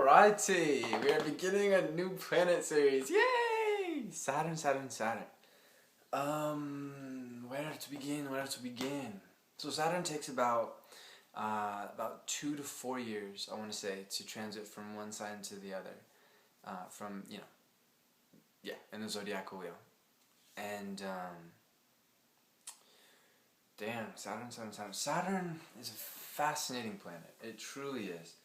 Alrighty, we are beginning a new planet series. Yay! Saturn, Saturn, Saturn. Where to begin? Where to begin? So Saturn takes about 2 to 4 years, I want to say, to transit from one sign to the other. In the zodiacal wheel. And damn, Saturn, Saturn, Saturn. Saturn is a fascinating planet. It truly is.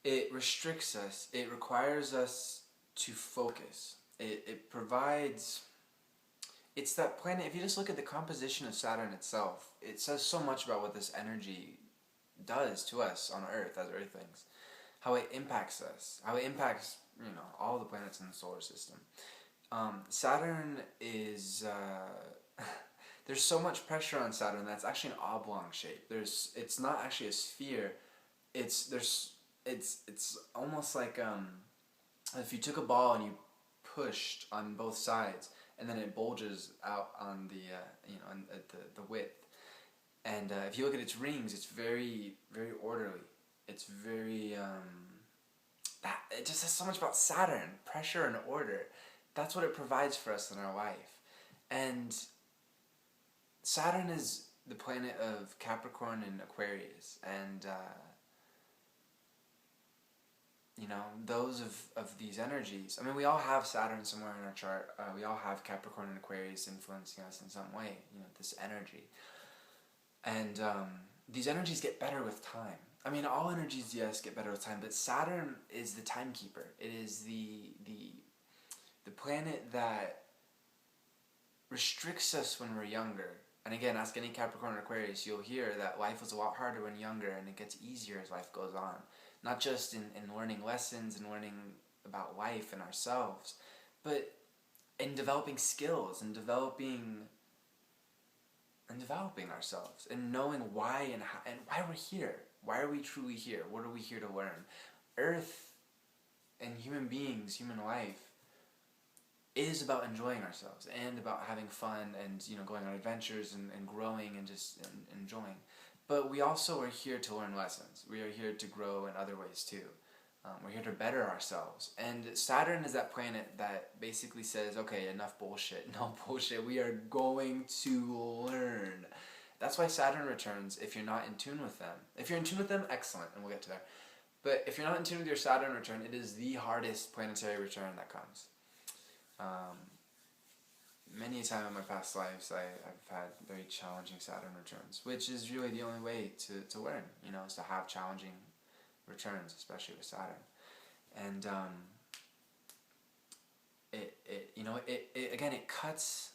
It restricts us. It requires us to focus. It provides... It's that planet, if you just look at the composition of Saturn itself, it says so much about what this energy does to us on Earth as Earthlings. How it impacts us. How it impacts, all the planets in the solar system. Saturn is... there's so much pressure on Saturn that's actually an oblong shape. It's not actually a sphere. It's almost like if you took a ball and you pushed on both sides, and then it bulges out on the width. And if you look at its rings, it's very, very orderly. It's very it just says so much about Saturn, pressure and order. That's what it provides for us in our life. And Saturn is the planet of Capricorn and Aquarius, and those of these energies. I mean, we all have Saturn somewhere in our chart. We all have Capricorn and Aquarius influencing us in some way, this energy. And these energies get better with time. I mean, all energies, yes, get better with time, but Saturn is the timekeeper. It is the planet that restricts us when we're younger. And again, ask any Capricorn or Aquarius, you'll hear that life was a lot harder when younger, and it gets easier as life goes on. Not just in learning lessons and learning about life and ourselves, but in developing skills and developing ourselves and knowing why and how, and why we're here. Why are we truly here? What are we here to learn? Earth and human beings, human life, is about enjoying ourselves and about having fun and going on adventures and growing and just enjoying. But we also are here to learn lessons. We are here to grow in other ways too. We're here to better ourselves. And Saturn is that planet that basically says, okay, enough bullshit, no bullshit. We are going to learn. That's why Saturn returns if you're not in tune with them. If you're in tune with them, excellent, and we'll get to there. But if you're not in tune with your Saturn return, it is the hardest planetary return that comes. Many a time in my past lives, I've had very challenging Saturn returns, which is really the only way to learn, is to have challenging returns, especially with Saturn. And it cuts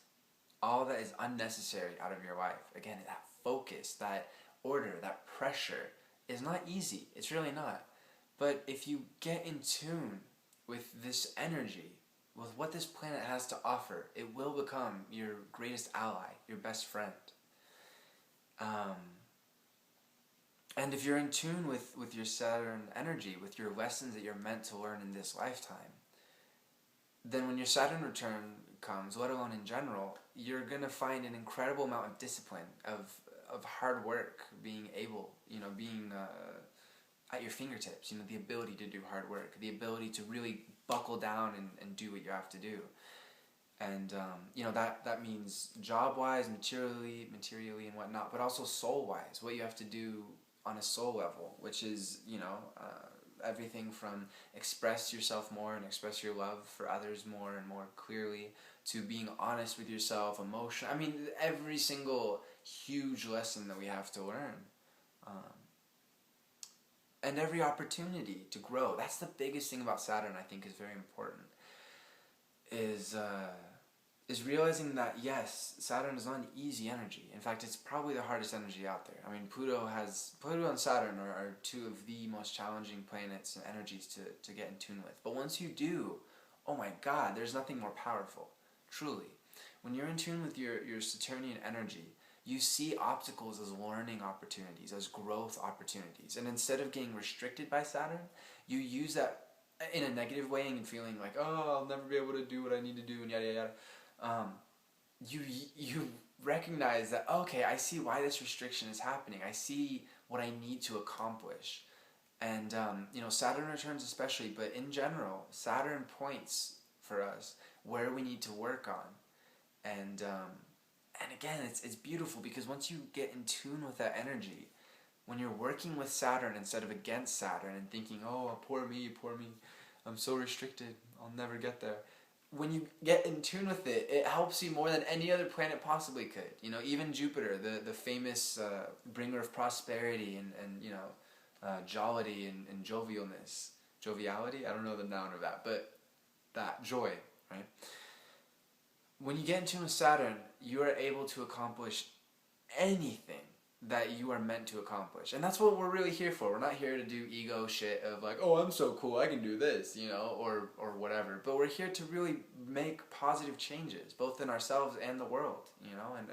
all that is unnecessary out of your life. Again, that focus, that order, that pressure is not easy. It's really not. But if you get in tune with this energy, with what this planet has to offer, it will become your greatest ally, your best friend. And if you're in tune with your Saturn energy, with your lessons that you're meant to learn in this lifetime, then when your Saturn return comes, let alone in general, you're going to find an incredible amount of discipline, of hard work, being able, being at your fingertips, the ability to do hard work, the ability to really buckle down and do what you have to do. And, that means job-wise, materially and whatnot, but also soul-wise, what you have to do on a soul level, which is, everything from express yourself more and express your love for others more and more clearly, to being honest with yourself, emotion. I mean, every single huge lesson that we have to learn. And every opportunity to grow. That's the biggest thing about Saturn, I think, is very important. Is realizing that, yes, Saturn is not an easy energy. In fact, it's probably the hardest energy out there. I mean, Pluto and Saturn are two of the most challenging planets and energies to get in tune with. But once you do, oh my God, there's nothing more powerful. Truly. When you're in tune with your Saturnian energy, you see obstacles as learning opportunities, as growth opportunities. And instead of getting restricted by Saturn, you use that in a negative way and feeling like, oh, I'll never be able to do what I need to do, and yada, yada, yada. You recognize that, okay, I see why this restriction is happening. I see what I need to accomplish. And Saturn returns especially, but in general, Saturn points for us where we need to work on. And again, it's beautiful because once you get in tune with that energy, when you're working with Saturn instead of against Saturn and thinking, oh, poor me, I'm so restricted, I'll never get there. When you get in tune with it, it helps you more than any other planet possibly could. Even Jupiter, the famous bringer of prosperity and jollity and jovialness. Joviality? I don't know the noun of that, but that, joy, right? When you get in tune with Saturn, you are able to accomplish anything that you are meant to accomplish. And that's what we're really here for. We're not here to do ego shit of like, oh, I'm so cool, I can do this, or whatever. But we're here to really make positive changes, both in ourselves and the world,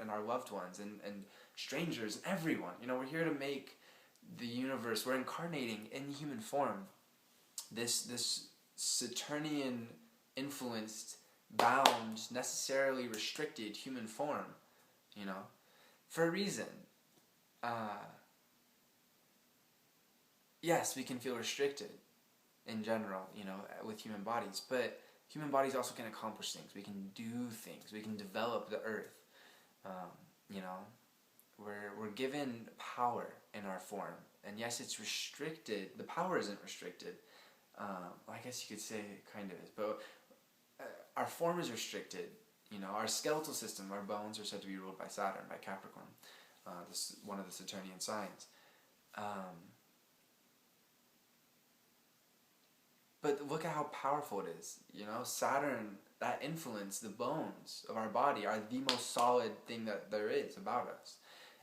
and our loved ones and strangers and everyone. We're here to make the universe, we're incarnating in human form this Saturnian influenced, bound, necessarily restricted human form, for a reason. Yes, we can feel restricted in general, with human bodies, but human bodies also can accomplish things. We can do things. We can develop the earth. We're given power in our form, and yes, it's restricted. The power isn't restricted. I guess you could say it kind of is, but our form is restricted. Our skeletal system, our bones are said to be ruled by Saturn, by Capricorn. This is one of the Saturnian signs. But look at how powerful it is. Saturn, that influence, the bones of our body are the most solid thing that there is about us.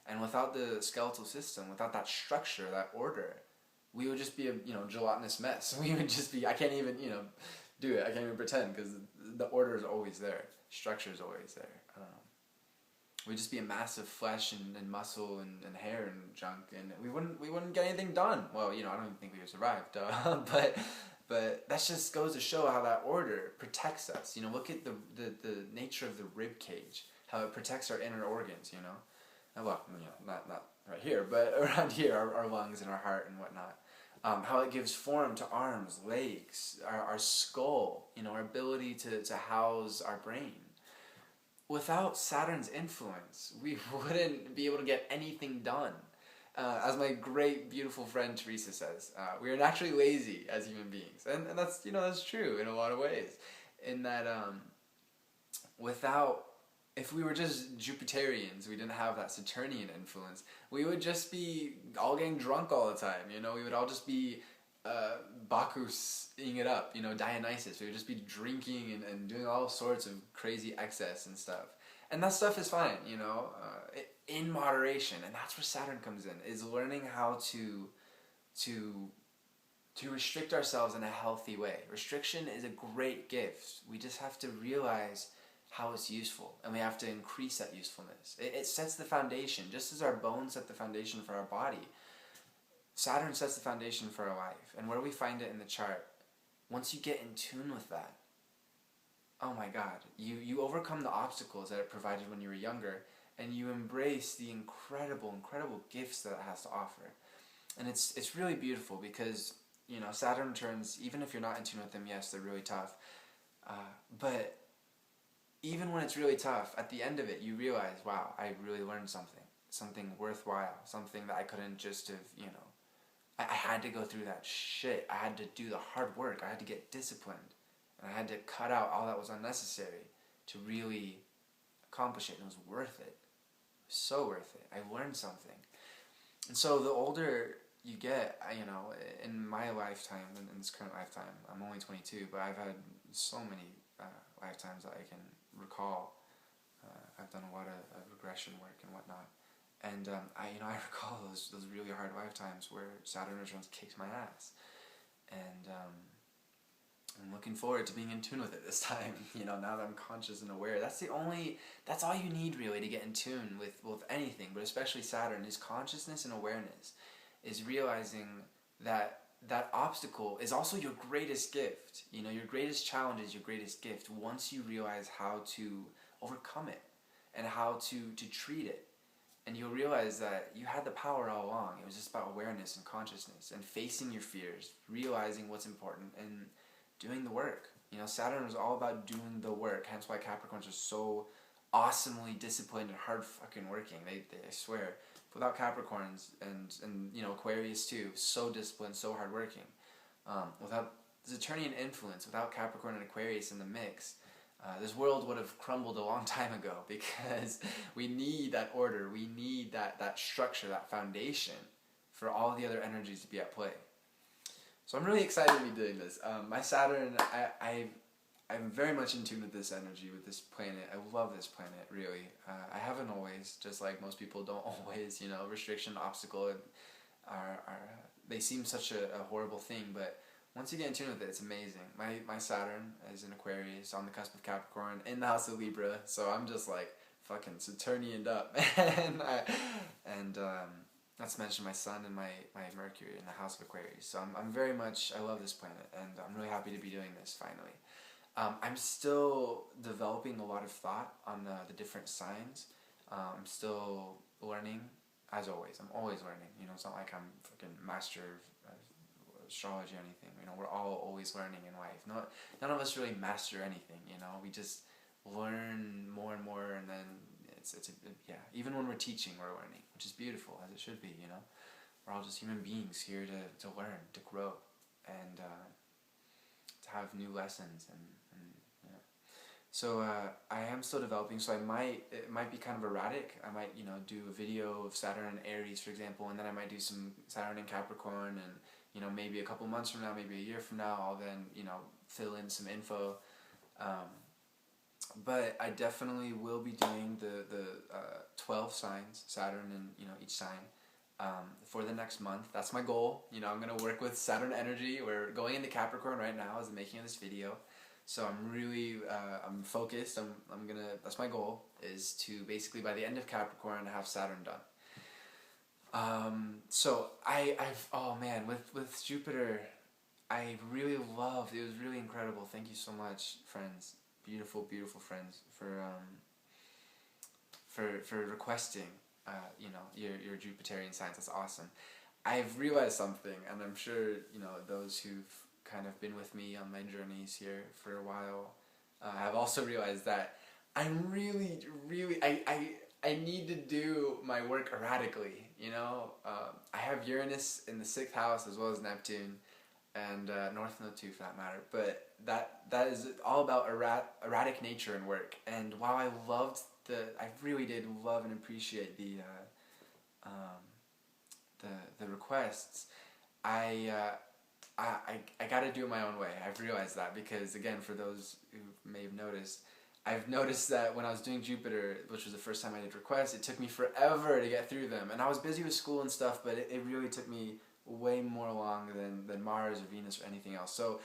And without the skeletal system, without that structure, that order, we would just be a gelatinous mess. We would just be, I can't even do it. I can't even pretend because the order is always there. Structure is always there. We'd just be a mass of flesh and muscle and hair and junk, and we wouldn't get anything done. Well, I don't even think we would survive, but that just goes to show how that order protects us. Look at the nature of the rib cage, how it protects our inner organs. Well, not right here, but around here, our lungs and our heart and whatnot. How it gives form to arms, legs, our skull. Our ability to house our brain. Without Saturn's influence, we wouldn't be able to get anything done. As my great, beautiful friend Teresa says, we are naturally lazy as human beings. And that's, that's true in a lot of ways. In that, if we were just Jupiterians, we didn't have that Saturnian influence, we would just be all getting drunk all the time, we would all just be Bacchus-ing it up, Dionysus. We would just be drinking and doing all sorts of crazy excess and stuff. And that stuff is fine, in moderation. And that's where Saturn comes in, is learning how to restrict ourselves in a healthy way. Restriction is a great gift. We just have to realize how it's useful, and we have to increase that usefulness. It sets the foundation, just as our bones set the foundation for our body. Saturn sets the foundation for our life, and where we find it in the chart, once you get in tune with that, oh my God, you overcome the obstacles that it provided when you were younger, and you embrace the incredible, incredible gifts that it has to offer. And it's really beautiful because, Saturn returns, even if you're not in tune with them, yes, they're really tough, but even when it's really tough, at the end of it, you realize, wow, I really learned something worthwhile, something that I couldn't just have, I had to go through that shit. I had to do the hard work. I had to get disciplined. And I had to cut out all that was unnecessary to really accomplish it. And it was worth it. It was so worth it. I learned something. And so the older you get, in my lifetime, in this current lifetime, I'm only 22, but I've had so many lifetimes that I can recall. I've done a lot of regression work and whatnot. And I recall those really hard lifetimes where Saturn returns kicked my ass, and I'm looking forward to being in tune with it this time. Now that I'm conscious and aware, that's all you need really to get in tune with anything, but especially Saturn, is consciousness and awareness, is realizing that obstacle is also your greatest gift. Your greatest challenge is your greatest gift once you realize how to overcome it and how to treat it. And you'll realize that you had the power all along. It was just about awareness and consciousness and facing your fears, realizing what's important, and doing the work. Saturn was all about doing the work. Hence why Capricorns are so awesomely disciplined and hard fucking working. I swear. Without Capricorns and Aquarius too, so disciplined, so hard working. Without Saturnian influence, without Capricorn and Aquarius in the mix, this world would have crumbled a long time ago, because we need that order, we need that structure, that foundation for all the other energies to be at play. So I'm really excited to be doing this. My Saturn, I'm very much in tune with this energy, with this planet. I love this planet, really. I haven't always, just like most people don't always, restriction, obstacle, they seem such a horrible thing, but once you get in tune with it, it's amazing. My Saturn is in Aquarius, on the cusp of Capricorn, in the house of Libra, so I'm just like fucking Saturnianed up. and not to mention my Sun and my Mercury in the house of Aquarius. So I'm very much, I love this planet, and I'm really happy to be doing this finally. I'm still developing a lot of thought on the different signs. I'm still learning, as always. I'm always learning. It's not like I'm fucking master of astrology or anything. We're all always learning in life. None of us really master anything. We just learn more and more, and then even when we're teaching, we're learning, which is beautiful, as it should be. We're all just human beings here to learn, to grow, and to have new lessons, and so I am still developing. So it might be kind of erratic. I might do a video of Saturn and Aries, for example, and then I might do some Saturn and Capricorn, and maybe a couple months from now, maybe a year from now, I'll then fill in some info. But I definitely will be doing the 12 signs, Saturn in each sign, for the next month. That's my goal. I'm going to work with Saturn energy. We're going into Capricorn right now as the making of this video. So I'm really, I'm focused. I'm going to, that's my goal, is to basically by the end of Capricorn have Saturn done. So oh man, with Jupiter, I really loved, it was really incredible. Thank you so much, friends. Beautiful, beautiful friends, for requesting, your Jupiterian signs. That's awesome. I've realized something, and I'm sure those who've kind of been with me on my journeys here for a while have also realized that I'm really, I need to do my work erratically. I have Uranus in the 6th house as well as Neptune, and North Node too, for that matter. But that is all about erratic nature and work. And while I really did love and appreciate the requests, I got to do it my own way. I've realized that, because again, for those who may have noticed, I've noticed that when I was doing Jupiter, which was the first time I did requests, it took me forever to get through them. And I was busy with school and stuff, but it really took me way more long than Mars or Venus or anything else. So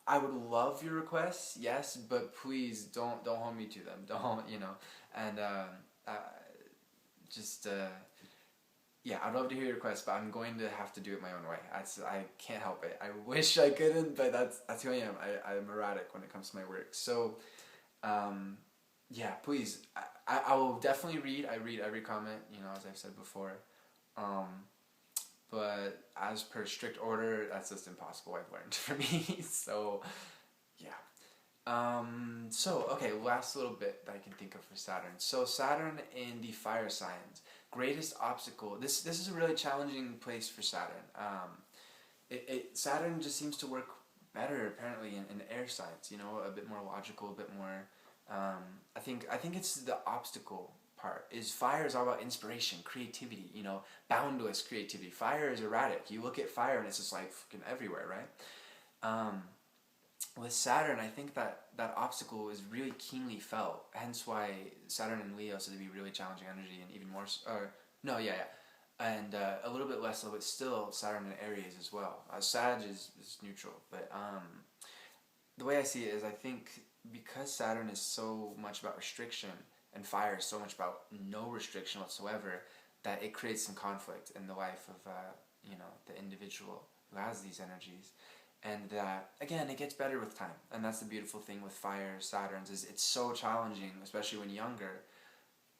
I would love your requests, yes, but please don't hold me to them. Don't, and I'd love to hear your requests, but I'm going to have to do it my own way. I can't help it. I wish I couldn't, but that's who I am. I'm erratic when it comes to my work. So please, I will definitely read. I read every comment, as I've said before. But as per strict order, that's just impossible, I've learned, for me. So, yeah. Okay, last little bit that I can think of for Saturn. So Saturn in the fire signs. Greatest obstacle. This is a really challenging place for Saturn. Saturn just seems to work better, apparently, in air signs, a bit more logical, a bit more... I think it's the obstacle part. Fire is all about inspiration, creativity, boundless creativity. Fire is erratic. You look at fire and it's just like fucking everywhere, right? With Saturn, I think that obstacle is really keenly felt. Hence why Saturn in Leo is to be really challenging energy, and even more. And a little bit less, but still Saturn in Aries as well. Sag is neutral, but the way I see it is, I think because Saturn is so much about restriction, and fire is so much about no restriction whatsoever, that it creates some conflict in the life of the individual who has these energies. And again, it gets better with time. And that's the beautiful thing with fire Saturns, is it's so challenging, especially when younger.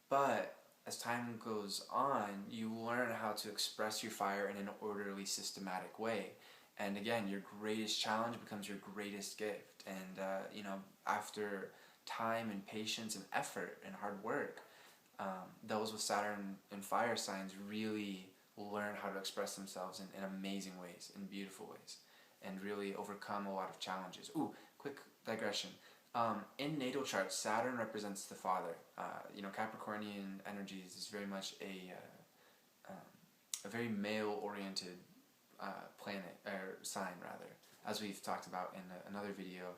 But as time goes on, you learn how to express your fire in an orderly, systematic way. And again, your greatest challenge becomes your greatest gift. And, after time and patience and effort and hard work, those with Saturn and fire signs really learn how to express themselves in amazing ways, in beautiful ways, and really overcome a lot of challenges. Ooh, quick digression. In natal charts, Saturn represents the father. Capricornian energies is very much a very male-oriented planet, or sign rather, as we've talked about in another video.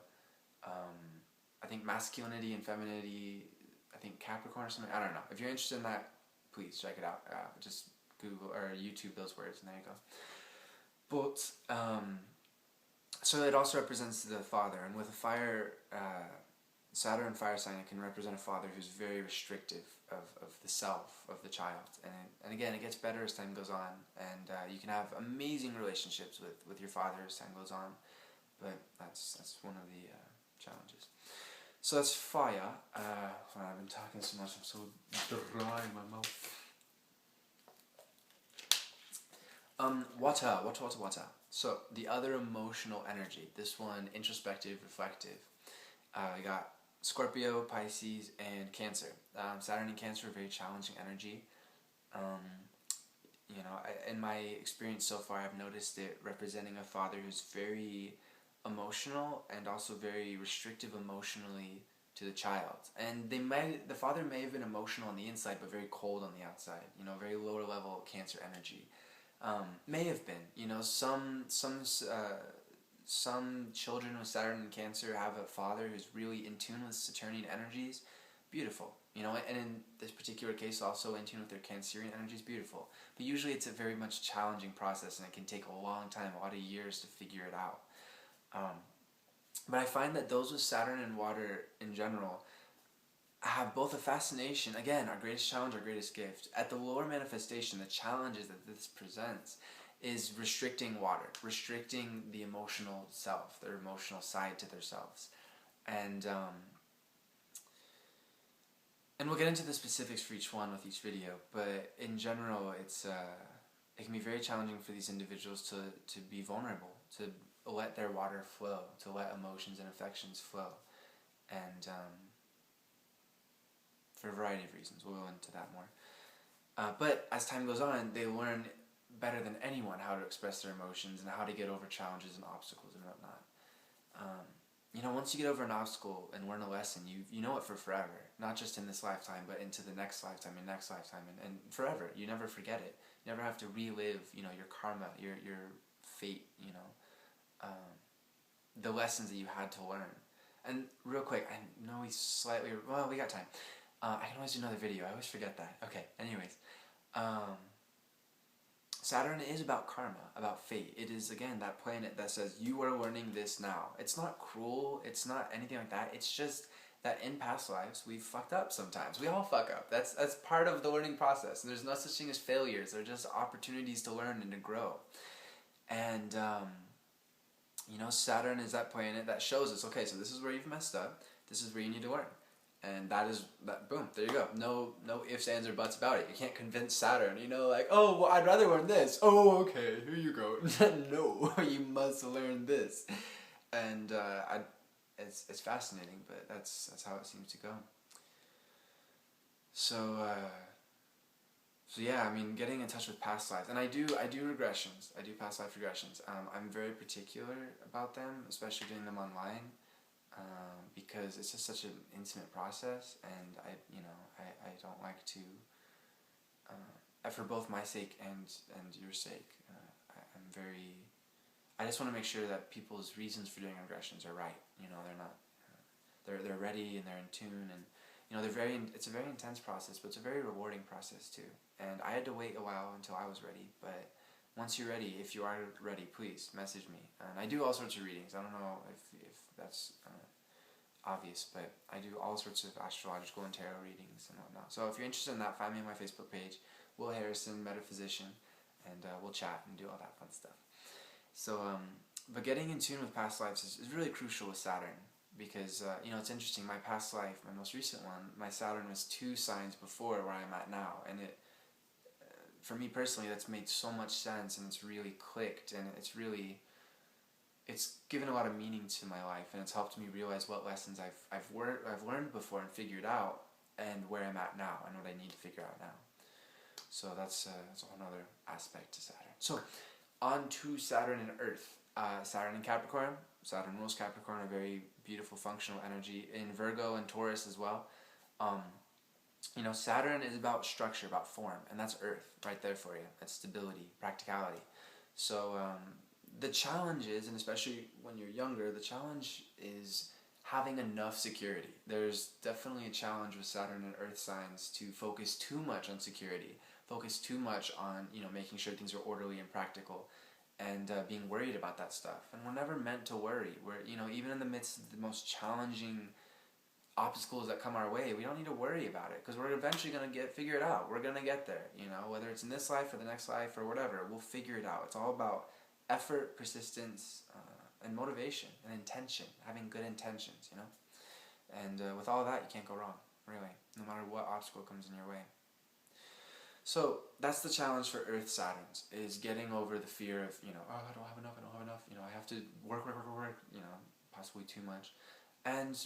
I think masculinity and femininity, I think Capricorn or something, I don't know. If you're interested in that, please check it out. Just Google or YouTube those words and there you go. But, so it also represents the father, and with a fire, Saturn fire sign, it can represent a father who's very restrictive of the self, of the child. And again, it gets better as time goes on, and you can have amazing relationships with your father as time goes on, but that's one of the challenges. So that's fire. I've been talking so much, I'm so dry in my mouth. Water. So the other emotional energy, this one introspective, reflective. We got Scorpio, Pisces, and Cancer. Saturn and Cancer are very challenging energy. In my experience so far, I've noticed it representing a father who's very emotional and also very restrictive emotionally to the child. And the father may have been emotional on the inside, but very cold on the outside. Very lower level Cancer energy. May have been. Some children with Saturn and Cancer have a father who's really in tune with Saturnian energies. Beautiful. And in this particular case, also in tune with their Cancerian energies. Beautiful. But usually it's a very much challenging process, and it can take a long time, a lot of years to figure it out. But I find that those with Saturn and water in general have both a fascination, again, our greatest challenge, our greatest gift. At the lower manifestation, the challenges that this presents is restricting water, restricting the emotional self, their emotional side to themselves. And we'll get into the specifics for each one with each video, but in general, it can be very challenging for these individuals to be vulnerable, to let their water flow, to let emotions and affections flow. And for a variety of reasons, we'll go into that more. But as time goes on, they learn better than anyone how to express their emotions and how to get over challenges and obstacles and whatnot. Once you get over an obstacle and learn a lesson, you know it for forever. Not just in this lifetime, but into the next lifetime and next lifetime and forever. You never forget it. You never have to relive, your karma, your fate, the lessons that you had to learn. And real quick, I know we got time. I can always do another video. I always forget that. Okay, anyways. Saturn is about karma, about fate. It is, again, that planet that says, you are learning this now. It's not cruel. It's not anything like that. It's just that in past lives, we've fucked up sometimes. We all fuck up. That's part of the learning process. And there's no such thing as failures. They're just opportunities to learn and to grow. And, Saturn is that planet that shows us, okay, so this is where you've messed up. This is where you need to learn. And boom, there you go. No ifs, ands, or buts about it. You can't convince Saturn, oh, well, I'd rather learn this. Oh, okay, here you go. No, you must learn this. And it's fascinating, but that's how it seems to go. So yeah, getting in touch with past lives. And I do regressions. I do past life regressions. I'm very particular about them, especially doing them online. Because it's just such an intimate process, and I don't like to, for both my sake and your sake, I just want to make sure that people's reasons for doing regressions are right. They're not, they're ready and they're in tune, and it's a very intense process, but it's a very rewarding process too. And I had to wait a while until I was ready, but once you're ready, if you are ready, please message me. And I do all sorts of readings. I don't know if that's obvious, but I do all sorts of astrological and tarot readings and whatnot. So if you're interested in that, find me on my Facebook page, Will Harrison, Metaphysician, and we'll chat and do all that fun stuff. So, but getting in tune with past lives is really crucial with Saturn, because it's interesting. My past life, my most recent one, my Saturn was 2 signs before where I'm at now, and it, for me personally, that's made so much sense, and it's really clicked, and it's given a lot of meaning to my life, and it's helped me realize what lessons I've learned before and figured out, and where I'm at now, and what I need to figure out now. So that's a whole other aspect to Saturn. So on to Saturn and Earth. Saturn in Capricorn. Saturn rules Capricorn, a very beautiful functional energy. In Virgo and Taurus as well. Saturn is about structure, about form, and that's Earth right there for you. That's stability, practicality. So the challenge is, and especially when you're younger, the challenge is having enough security. There's definitely a challenge with Saturn and Earth signs to focus too much on security, focus too much on making sure things are orderly and practical, and being worried about that stuff. And we're never meant to worry. We're even in the midst of the most challenging obstacles that come our way, we don't need to worry about it, because we're eventually going to figure it out. We're going to get there, whether it's in this life or the next life or whatever, we'll figure it out. It's all about effort, persistence, and motivation and intention, having good intentions, and with all of that, you can't go wrong, really, no matter what obstacle comes in your way. So that's the challenge for Earth Saturns, is getting over the fear of, I don't have enough, I have to work, possibly too much. And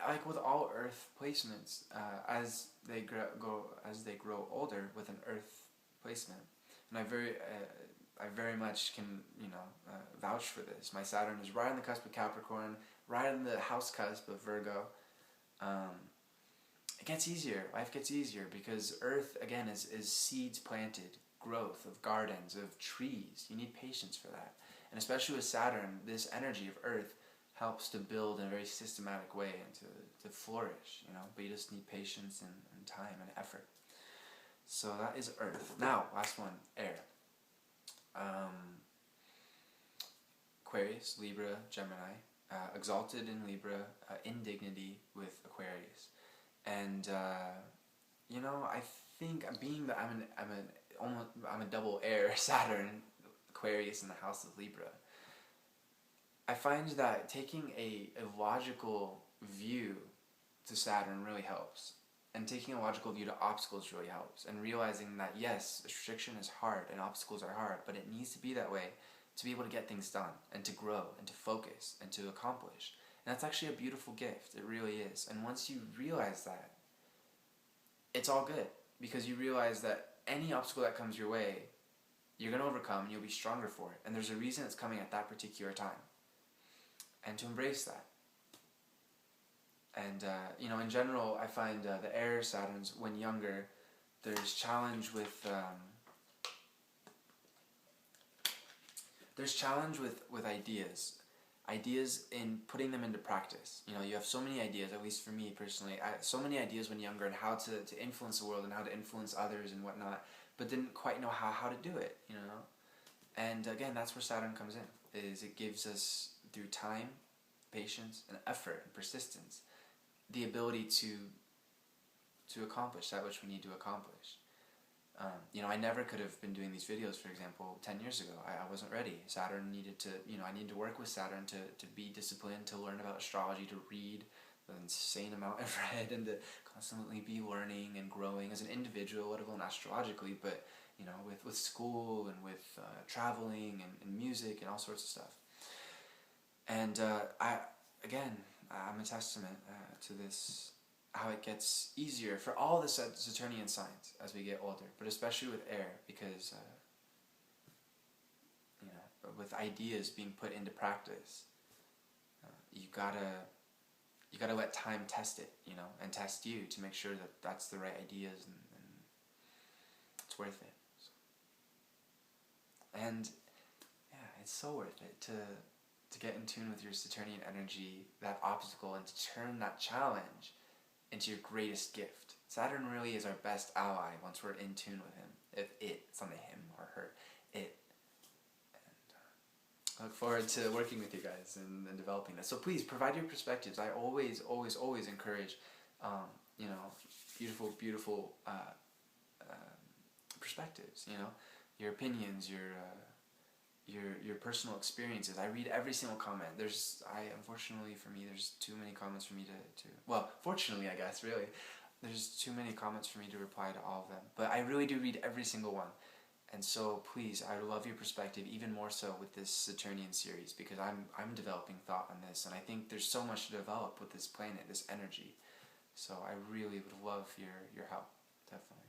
like with all Earth placements, as they grow older with an Earth placement, and I very much can vouch for this. My Saturn is right on the cusp of Capricorn, right on the house cusp of Virgo. It gets easier. Life gets easier because Earth again is seeds planted, growth of gardens, of trees. You need patience for that, and especially with Saturn, this energy of Earth helps to build in a very systematic way and to flourish, but you just need patience and time and effort. So that is Earth. Now, last one, air. Aquarius, Libra, Gemini, exalted in Libra, indignity with Aquarius. And, I think being that I'm a double air, Saturn, Aquarius in the house of Libra, I find that taking a logical view to Saturn really helps. And taking a logical view to obstacles really helps. And realizing that, yes, restriction is hard and obstacles are hard, but it needs to be that way to be able to get things done and to grow and to focus and to accomplish. And that's actually a beautiful gift. It really is. And once you realize that, it's all good. Because you realize that any obstacle that comes your way, you're going to overcome and you'll be stronger for it. And there's a reason it's coming at that particular time. And to embrace that. And, in general, I find the air Saturns, when younger, there's challenge with ideas. Ideas in putting them into practice. You have so many ideas, at least for me personally, so many ideas when younger, and how to influence the world and how to influence others and whatnot, but didn't quite know how to do it, And again, that's where Saturn comes in, is it gives us, through time, patience, and effort, and persistence, the ability to accomplish that which we need to accomplish. I never could have been doing these videos, for example, 10 years ago. I wasn't ready. Saturn needed to, I needed to work with Saturn to be disciplined, to learn about astrology, to read an insane amount I've read, and to constantly be learning and growing as an individual, let alone astrologically, but, with school and with traveling and music and all sorts of stuff. And I'm a testament to this, how it gets easier for all the Saturnian signs as we get older, but especially with air, because with ideas being put into practice, you gotta let time test it, and test you to make sure that that's the right ideas and it's worth it. And yeah, it's so worth it to get in tune with your Saturnian energy, that obstacle, and to turn that challenge into your greatest gift. Saturn really is our best ally once we're in tune with him. It's not a him or her, it. And I look forward to working with you guys and developing this. So please provide your perspectives. I always encourage, beautiful perspectives. Your opinions, your your personal experiences. I read every single comment. Unfortunately for me, there's too many comments for me to well, fortunately, I guess, really, there's too many comments for me to reply to all of them. But I really do read every single one. And so please, I would love your perspective even more so with this Saturnian series, because I'm developing thought on this, and I think there's so much to develop with this planet, this energy. So I really would love your help, definitely.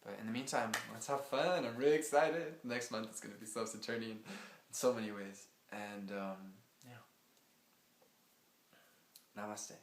But in the meantime, let's have fun. I'm really excited. Next month it's going to be so Saturnian in so many ways. And yeah. Namaste.